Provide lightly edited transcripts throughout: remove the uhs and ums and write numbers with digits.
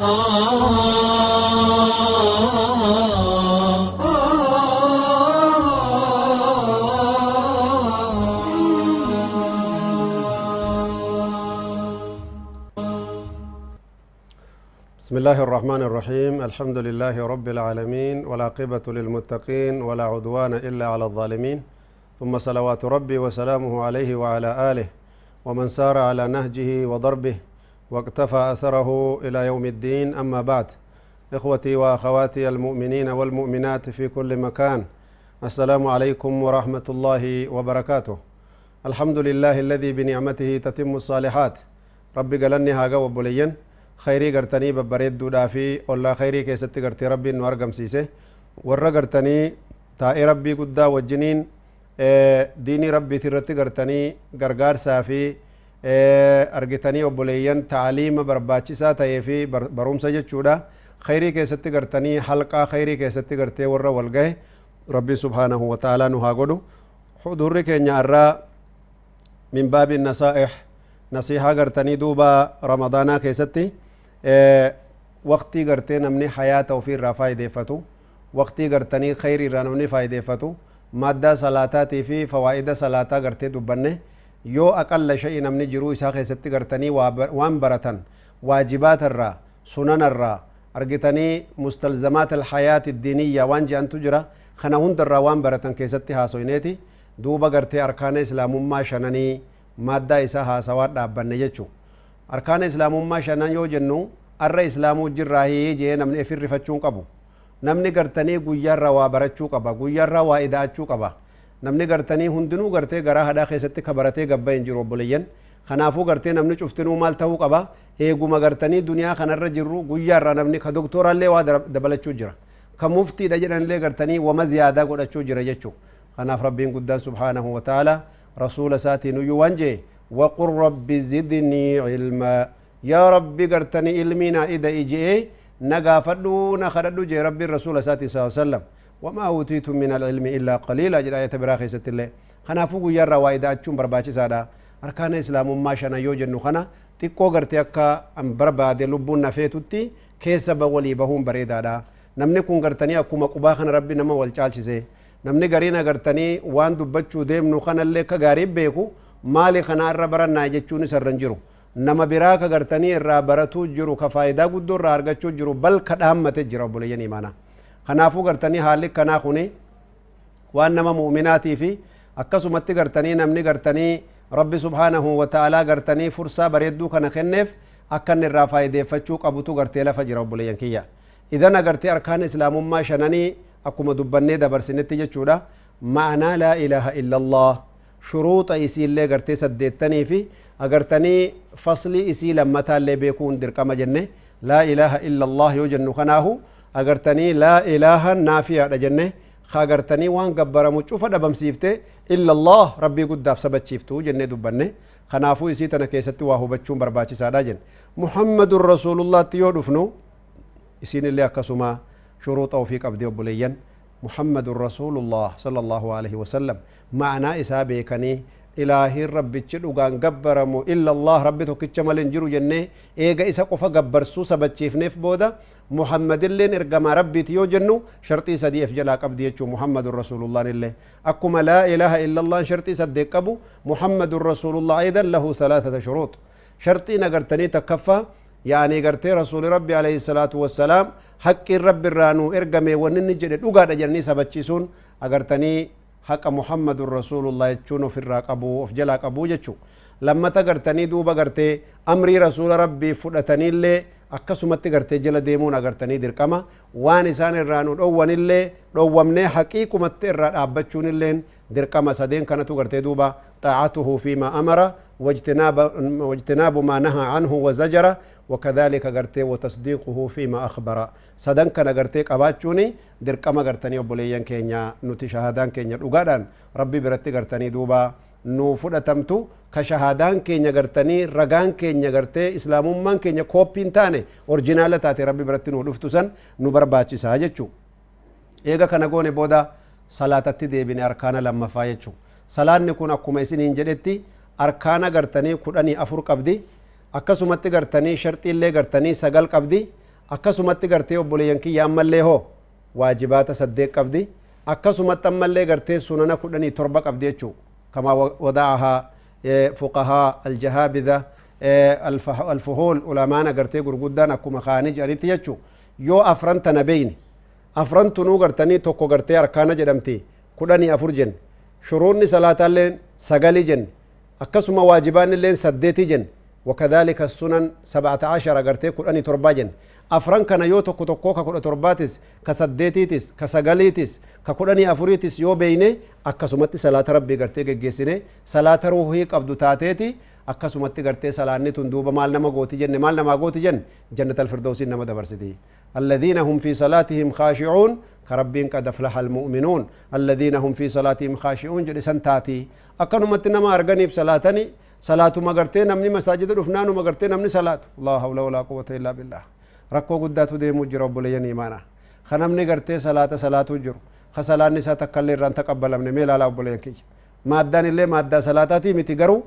بسم الله الرحمن الرحيم الحمد لله رب العالمين والعاقبة للمتقين ولا عدوان إلا على الظالمين ثم صلوات ربي وسلامه عليه وعلى آله ومن سار على نهجه وضربه واقتفى أثره إلى يوم الدين أما بعد إخوتي وأخواتي المؤمنين والمؤمنات في كل مكان السلام عليكم ورحمة الله وبركاته الحمد لله الذي بنعمته تتم الصالحات ربي قالني هاقا وبليين خيري قرتني ببريد دودا في والله خيري كيستي قرتي ربي انو ارقم سيسي ورى قرتني تائي ربي قدا والجنين ديني ربي ترتي قرتني قرقار سافي ارقتني وبليين تعليم برباتي ساتي في بروم سجد شودا خيري كيستي قرتني حلقة خيري كيستي قرتي ورى والقه ربي سبحانه وتعالى نهاقودو حضوري كينيا الرا من باب النصائح نصيحة قرتني دوبا رمضانا كيستي وقتي قرتي نمني حياة وفي الرفايدة فتو وقتي قرتني خيري رانوني فايدة فتو مادة صلاتاتي في فوائد صلاة قرتي دبني يو أقل شيء نمني جرو إسا خيستي قرتني وان برتن واجبات الرا سنن الرا أرقتني مستلزمات الحياة الدينية وان جان تجرى خنا هند الرا وان برتن كيستي هاسوينيتي دوبا قرتي أركان إسلام ما شنني مادة إسا هاسوات دابني جيشو أركان إسلام ما شنن يو جنو الرا إسلام جراهي جي نمني في الرفتشون قبو نمني قرتني قيار روا برتشو قبا قيار روا إداعتشو قبا نمني قرتني هندنو قرتي قرا هدا خيستي خبرتي قبا ينجرو بليين خنافو قرتي نمني شفتنو مالتهو قبا إيقو ما قرتني دنيا خنر جرو قيار را نمني كدكتور اللي وادر دبلتشو جرا كمفتي دجران اللي قرتني وما زيادة قرتشو جرا جتشو خناف ربين قدان سبحانه وتعالى رسول ساتي نيو وانجي وقل رب زدني علما يا ربي قرتني علمنا إذا إجئ نقافدو نخردو جي ربي الرسول ساتي صلى الله عليه وسلم وما أوتيتم من العلم إلا قليلا جل آية براخي ست الله خنافو يرى وايدا أتشون برباچي سادا أركان إسلام ما شنا يوجنو خنا تيكو قرتي أكا أم برباد لبون نفيتوتي كيسا بولي بهم بريدا دا نمني كون قرتني أكو مقباخن ربي نما والچالچي زي نمني قرينا قرتني وان دبچو ديم نو خنا اللي كغاريب بيكو مالي خنا الربران نايجچوني سرنجرو نما براك قرتني الرابرتو جرو كفايدا قدو رارغچو جرو بل كدامت جرو بلين إيمانا خنافو قرتني حالك كنا خوني وانما مؤمناتي في أكسو متي قرتني نمني قرتني ربي سبحانه وتعالى قرتني فرصة بريدو كنا خنف أكن الرافايدة فتشوك أبوتو قرتي لفجر بلين كيا إذا نقرتي أركان إسلام ما شنني أكما دبني دبر سنتي جتشودا معنى لا إله إلا الله شروط إسي اللي قرتي سديتني في أقرتني فصلي إسي لما تالي بيكون درقم جنة لا إله إلا الله يوجن خناه أقرتني لا إله نافية جنة خاقرتني وان قبر مجوفة دبم سيفته إلا الله ربي قد داف سبت شيفتو جنة دبنة خنافو إسي تنكيست واهو بچون برباچي سادا جن محمد رسول الله تيو دفنو إسين اللي أكسما شروط أو فيك أبدي أبوليا محمد رسول الله صلى الله عليه وسلم معنى إسابي كني إلهي ربي تشدوغان قبرمو إلا الله ربي توكيتش مالين جرو جنة إيغا إسا قفا قبر سوسا بچيف نيف بودا محمد اللين إرقما ربي تيو جنو شرطي سدي إفجلاك أبدي يتشو محمد رسول الله اللي أكما لا إله إلا الله شرطي سديك أبو محمد رسول الله أيضا له ثلاثة شروط شرطي نقرتني تكفى يعني قرتي رسول ربي عليه الصلاة والسلام حق رب الرانو إرقمي ونن جدد أقاد جرني سبچيسون أقرتني حق محمد رسول الله يتشونو في الراق أبو أفجلاك أبو جتشو لما تقرتني دوبا قرتي أمري رسول ربي فلتني اللي أكسمت قرتي جل ديمون أقرتني دركما وانسان الرانو دوان اللي دوامني حقيقو مت الراد أبتشون اللين دركما سدين كانتو قرتي دوبا طاعته فيما أمر واجتناب ما نهى عنه وزجر وكذلك قرتي وتصديقه فيما أخبر سدن كان قرتي قباتشوني دركما قرتني وبليان كينيا نوتي شهادان كينيا وقادان ربي برتي قرتني دوبا نو فدتمتو كشهادان كينيا قرتني رقان كينيا قرتي إسلام من كينيا كوبين تاني أورجينالة تاتي ربي برتي نو لفتسن نو برباتي ساجتشو إيغا كان قوني بودا صلاة تدي بني أركان لما فايتشو صلاة نكون أكما يسنين جدتي أركان قرتني كراني أفر قبدي أكسمت قرتني شرطي اللي قرتني سقل قبدي akkasumatti gartee obboleeyyan kiyya ammallee hoo waajibaata 8 qabdi akkasumatti ammallee gartee sunana 17 qabdi jechuu kama wada'ahaa fuqahaa aljahaabidha alfuhul ulamaan gartee gurguddaan akkuma kaanii jedhanitti jechuu yoo afran tana beeyni afran tunuu gartanii tokko gartee arkaana jedhamti 14 jenne shuruunni salaataalleen 9 jenne akkasuma waajibaanilleen 8 jenne وكذلك السنن 17 غرتي كدني ترباجن افران كان يو توكو توكو ككود ترباتس كسديتيتس كسغاليتس ككدني افوريتس يو بيني اكسمتي صلاه ربي غرتي گگيسني صلاه روحي قبض تاتيتي اكسمتي غرتي صلاني تندوب مال نما غوتي جن مال نما غوتي جن جنة الفردوس نما دبرسدي الذين هم في صلاتهم خاشعون كربين قد افلح المؤمنون الذين هم في صلاتهم خاشعون جل سنتاتي اكنمت نما ارغني بصلاتني صلاة مغرتي نمني مساجد رفنان مغرتي نمني صلاة الله حول ولا قوة إلا بالله ركو قدات دي مجر رب لين إيمانا خنمني غرتي صلاة جر خسلان نساء تكالي ران تقبل من ميلا لا أبو كي مادان اللي مادة صلاتاتي متقرو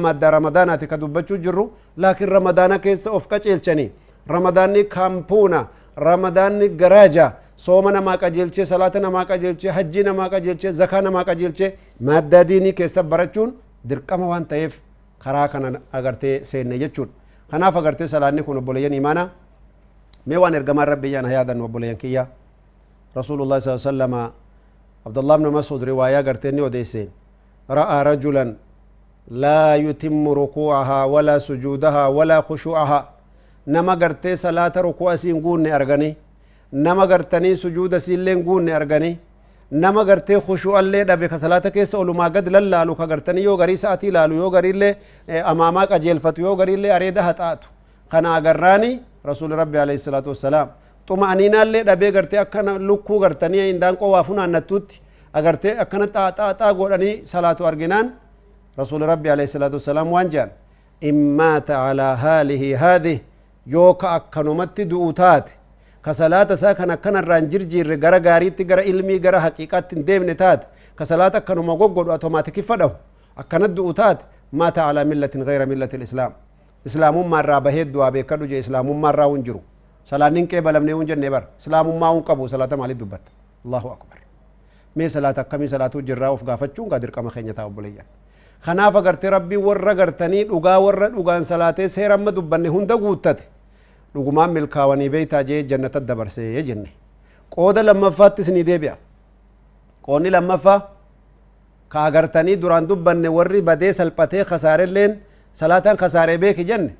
مادة رمضاناتي كدوبتشو جرو لكن رمضانا كيس أفكاش إلچني رمضاني كامبونا رمضاني غراجا صومنا ما قجلچه صلاتنا ما قجلچه حجنا ما قجلچه زكانا ما قجلچه مادة ديني كيس برچون dirqama waan ta'eef karaa kana agartee seenne jechuun kanaaf agartee salaanni kun obboleeyyan imaana mee waan ergamaan rabbiyyaan hayaadan obboleeyyan kiyya rasuulullah sallallahu alaihi wasallam abdullah ibn mas'ud riwaayaa agartee ni odeesseen ra'a rajulan laa yutimmu ruku'aha wala sujuudaha wala khushu'aha nama agartee salaata ruku'a siin guunne arganii nama agartanii sujuuda siinleen guunne arganii nama gartee khushu'allee dhabe ka salaata keessa olumaa gad lallaalu ka gartanii yoo garii sa'atii laalu yoo gariillee amaamaa qajeelfatu yoo gariillee areeda haxaatu kana agarraani rasuuli rabbi alayhi salaatu wassalaam xuma'aniinaallee dhabee gartee akkana lukkuu gartanii indaanqoo waa funaannattuutti agartee akkana xaaxaaxaa godhanii salaatu arginaan rasuuli rabbi alayhi salaatu wassalaam waan jedhan immaata alaa haalihi haadih yoo ka akkanumatti du'u taate كصلاة ساكن كان الرانجر جير غرا غاريت غرا علمي غرا حقيقات ديمن تات كصلاة كانوا مغوغو اوتوماتيك فدو اكنت دوتات مات على ملة غير ملة الاسلام اسلام ما رابه دوا بكدو جي اسلام ما راونجرو صلانين كي بلمني ونجن نبر اسلام ما ونقبو صلاة مالي دبت الله اكبر مي صلاة كمي صلاة جرا وف غافتچون قادر كما خنيتا وبليا خناف غرت ربي ور غرتني دوغا ور دوغان صلاة سيرم دبن هند غوتت dhugumaan milkaawanii beeytaa jee jannata dabarsee jenne qooda lammaffaattis ni deebi'a qoonni lammaffaa ka agartanii duraan dubbanne warri badee salphatee khasaarelleen salaataan khasaaree beeki jenne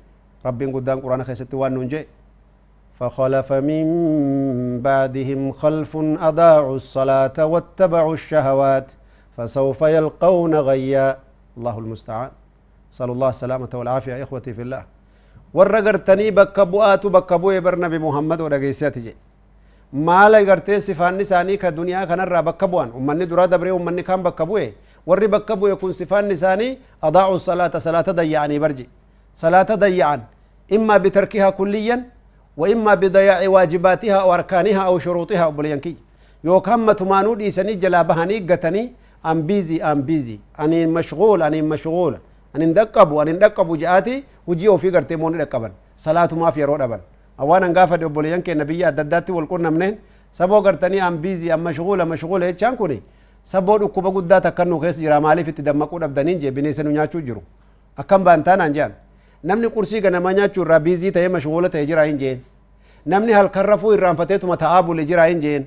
rabbiin guddaan quraana keessatti waan nuun jee فخلف من بعدهم خلف أضاعوا الصلاة واتبعوا الشهوات فسوف يلقون غيا الله المستعان صلى الله السلامة والعافية إخوتي في الله warra gartanii bakka bu'aatu bakka bu'ee bar nabi muhammad dhageessati je maala gartee sifaanni isaanii ka duniyaa kanarraa bakka bu'an ummanni duraa dabree ummanni kaan bakka bu'e warri bakka bu'e kun sifaanni isaanii adaa'u salaata dayya'anii barji salaata dayya'an imma bitarkiha kulliyan wa imma bidayaa'i waajibaatiha aw arkaaniha aw shuruutiha obboleeyyan kiyya yookaan matumaanuu dhiisanii jalaa bahanii gatanii an biizii ani mashghuula anin daqqabu jaati hujii ofii gartee moonni dhaqqaban salaatumaaf yeroo dhaban awwaan hangaafadhe obboleeyyan keenya biyya adda addaatti wal qunnamneen saboo gartanii an biizii an mashghuula jechaan kuni saboo dhukkuba guddaa takkan nu keessa jira maaliif itti dammaquu dhabdaniin jee bineensa nu nyaachuu jiru akkam baantaanaan jean namni qursii ganama nyaachuu irraa biizii ta'ee mashghuula ta'e jira hin jeen namni halkan rafuu irraanfateetuma ta'aa bule jira hin jeen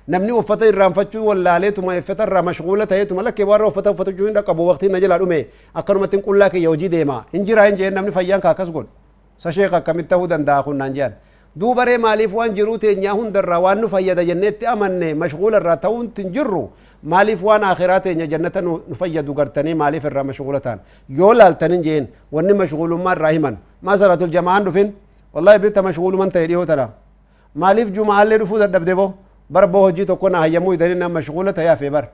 namni uffata irraanfachuu wallaaleetuma uffata irraa mashghuula ta'eetuma lakkee warra uffata uffatachuu hin dhaqqabu waqtiin na jalaa dhume akkanumatti qullaa kiyya hojii deema hin jira hin jeen namni fayyaan kaa akkas godhu sa sheek akkamitti ta'uu danda'a kun naan jean duubaree maaliif waan jiruu teenyaa hundarraa waan nu fayyada jenneetti amanne mashghuula irraa ta'uun hin jirru maaliif waan akhiraa teenya jannata nu fayyadu gartanii maaliif irraa mashghuula ta'an yoo laaltan hin jeen wanni mashghuulummaa irraa himan maa salaatul jamaan dhufin wallahi bitta mashghuuluman ta'e dhiyoo tana maaliif jumaallee dhufuu dadhabde boo بربو هجي تكون هيمو يدرينا مشغولة يا في بر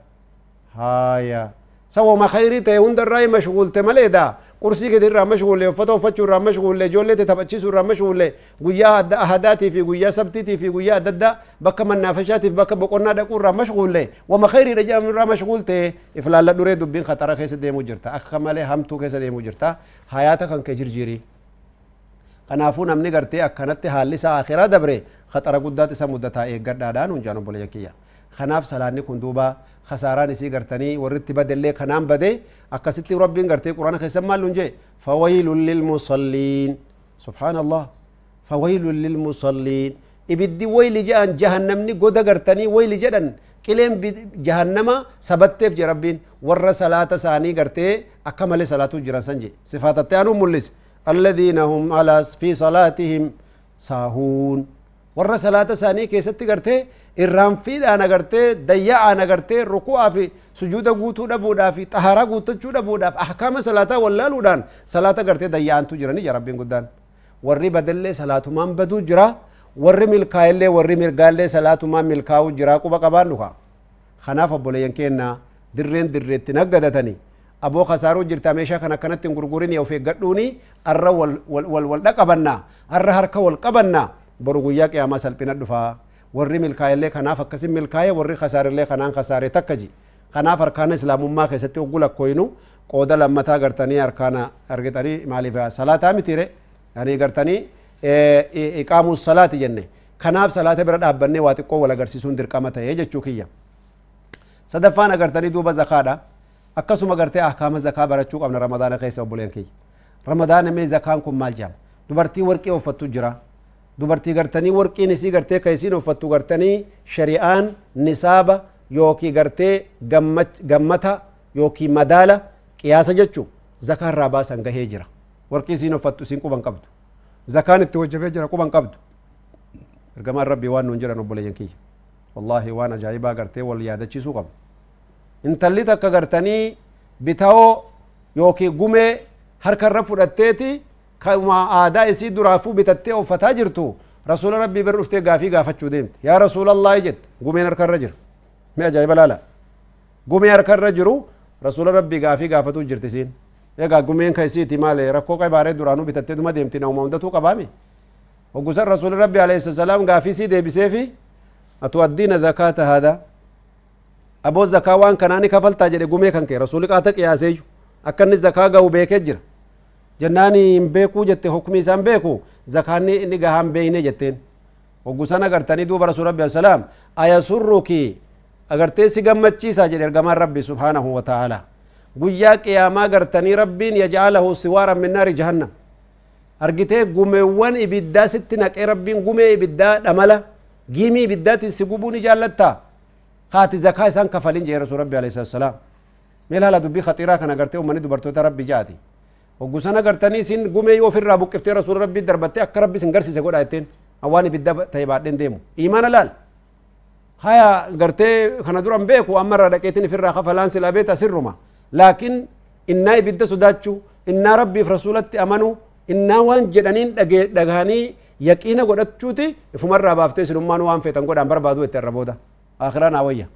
هايا سوى ما خيري تي هندر راي مشغول تملي دا كرسي كدير مشغول فتو فتشو مشغول جولة تبتشيس مشغول قويا أهداتي في قويا سبتي في قويا ددا بك من نافشاتي بك بقولنا دكور مشغول وما خيري رجال من مشغول تي إفلال دوري دبين خطر كيس دي مجرتا أكمل هم تو كيس دي مجرتا حياتك كان كجرجيري kanaafuu namni gartee akkanatti haalli isaa akhiraa dabre khaxara guddaatti isa muddataa eeggadhaadhaan hunjaan obboleeyyan kiyya kanaaf salaanni kun duuba khasaaraan isii gartanii warritti badellee kanaan bade akkasitti rabbiin gartee quraana keessan maal nun jee fawaylun lilmusalliin subhaanallah fawaylun lilmusalliin ibiddi wayli jedhan jahannamni goda gartanii wayli jedhan qileen jahannama sabatteef je rabbiin warra salaata isaanii gartee akka malee salaatuu jiran san je sifaatatte anuu mul'ise alladhiina hum alaa fi salaatihim saahuun warra salaata isaanii keessatti gartee irraanfiidhaan agartee dayya'aan agartee ruku'aa fi sujuuda guutuu dhabuudhaaf xahaaraa guuttachuu dhabuudhaaf ahkaama salaataa wallaaluudhaan salaata gartee dayya'antu jiranii ja rabbiin guddaan warri badallee salaatumaan baduu jira warri milkaa'illee warri mirgaallee salaatumaan milkaa'uu jira quba qabaan dhuka kanaaf obboleeyyan keenna dirreen dirreetti naggadatanii aboo khasaaruu jirta meeshaa kan akkanatti hin gurgurin of eeggadhuuni arra wal dhaqabannaa arra harka wal qabannaa boru guyyaa qiyaamaa salphina dhufaa warri milkaa'illee kanaaf akkasin milkaa'e warri khasaarillee kanaan khasaare takka ji kanaaf arkaana islaamummaa keessatti oggu lakkoynu qooda lammataa gartanii arkaana argitanii maaliif salaataa mitire yani gartanii iqaamu salaati jenne kanaaf salaata bira dhaabbannee waa xiqqoo wal agarsiisuun dirqama ta'ee jechuu kiyya sadaffaan agartanii duuba zakaadha akkasuma gartee ahkaama zakaa barachuu qabna ramadaana keessa obboleen kiyya ramadaana mee zakaan kun maal jaam dubartii warqii uffattu jira dubartii gartanii warqiin isii gartee ka isiin uffattu gartanii shari'aan nisaaba yookii gartee gammata yookii madaala qiyaasa jechuu zakaa irraa baasan gahee jira warqii isiin uffattu isiin quban qabdu zakaan itti hojjabee jira quban qabdu ergamaan rabbii waan nuun jedhan obboleeyyan kiyya wallaahi waan ajaa'ibaa gartee wal yaadachiisuu qabna intalli takka gartanii bitawoo yookii gumee harkarra fudhatteeti kama aadaa isii duraafuu bitattee uffataa jirtu rasuula rabbii bira dhuftee gaafii gaafachuu deemte yaa rasuulallaahi jette gumeen harkarra jira mee ajaa'iba laala gumee harkarra jiru rasuula rabbii gaafii gaafatuu jirti isiin egaa gumeen ka isiiti maale rakkoo qabaaree duraanuu bitattee duma deemti nama hundatuu qabaami hoggusan rasuuli rabbii alayhi salaam gaafii sii deebiseefi atuaddiina zakaata haadaa aboo zakaa waan kanaani kafaltaa jedhe gumee kan kee rasuuli qaata qiyaaseeyyu akka inni zakaa gahu beekee jira jennaani hin beekuu jette hukmi isaan beeku zakaanni inni gahaan beeyne jetteen hoggusan agartanii duuba rasuul rabbi salaam ayasurruki agartee si gammachiisa jedhe ergamaan rabbi subhaanahu wa ta'ala guyyaa qiyaamaa agartanii rabbiin yaj'alahu siwaaran min naari jahannam argitee gumeewwan ibiddaa sitti naqee rabbiin gumee ibiddaa dhamala giimii ibiddaatiin si gubuu ni jaallattaa kaati zakaa isaan kafalin jedhe rasuul rabbi alayhi salaam meel haala dubbii khatiiraa kan agartee ummanni dubartoota rabbi jaati hoggusan agartanii isin gumee yoo ofirraa buqqiftee rasuul rabbii darbattee akka rabbi isin garsiise godha jetteen awwaan ibidda ta'e baadheen deemu iimaana laal haya gartee kana duran beeku amma irraa dhaqeetiin ofirraa kafalaan silaa beeta sirruma laakiin innaa ibidda sodaachuu innaa rabbiif rasuulatti amanuu innaa waan jedhaniin dhagahanii yaqiina godhachuuti ifumarraa baaftee isinummaan waan feetan godhaan barbaadu itti irra booda akhiraan awayya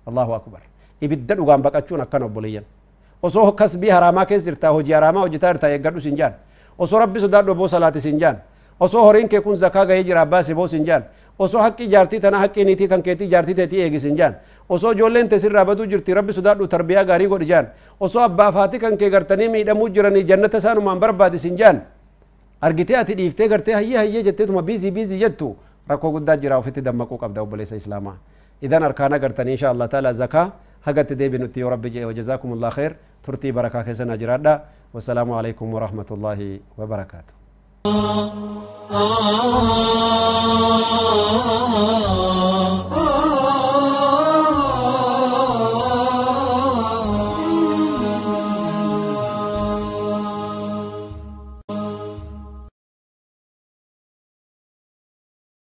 allahu akbar ibidda dhugaan baqachuun akkan obboleeyyan osoo kasbii haraamaa keessa jirtaa hojii haraamaa hojjetaa jirtaa eeggadhu sin jaan osoo rabbi sodaadhu boo salaati sin jaan osoo horiin kee kun zakaa gahee jira abbaasi boo sin jaan osoo haqqi jaartii tana haqqi niitii kan keetii jaartii teetii eegi sin jaan osoo ijoolleen tee sirraa baduu jirti rabbi sodaadhu tarbiyaa gaarii godhi jaan osoo abbaa faatii kan kee gartanii miidhamuu jiranii jannata isaanumaan barbaadi sin jaan argitee ati dhiiftee gartee hayyee jetteetuma biizii jettu rakkoo guddaa jira ofitti dammaquu qabda obboleessa islaamaa idan arkaana gartanii insha Allah taala zakaa hagatti deebinutti yoo rabbi jee wajazakumullah khair turtii barakaa keessan jiraadha wassalaamu alaykum wa rahmatullahi wa barakaatuh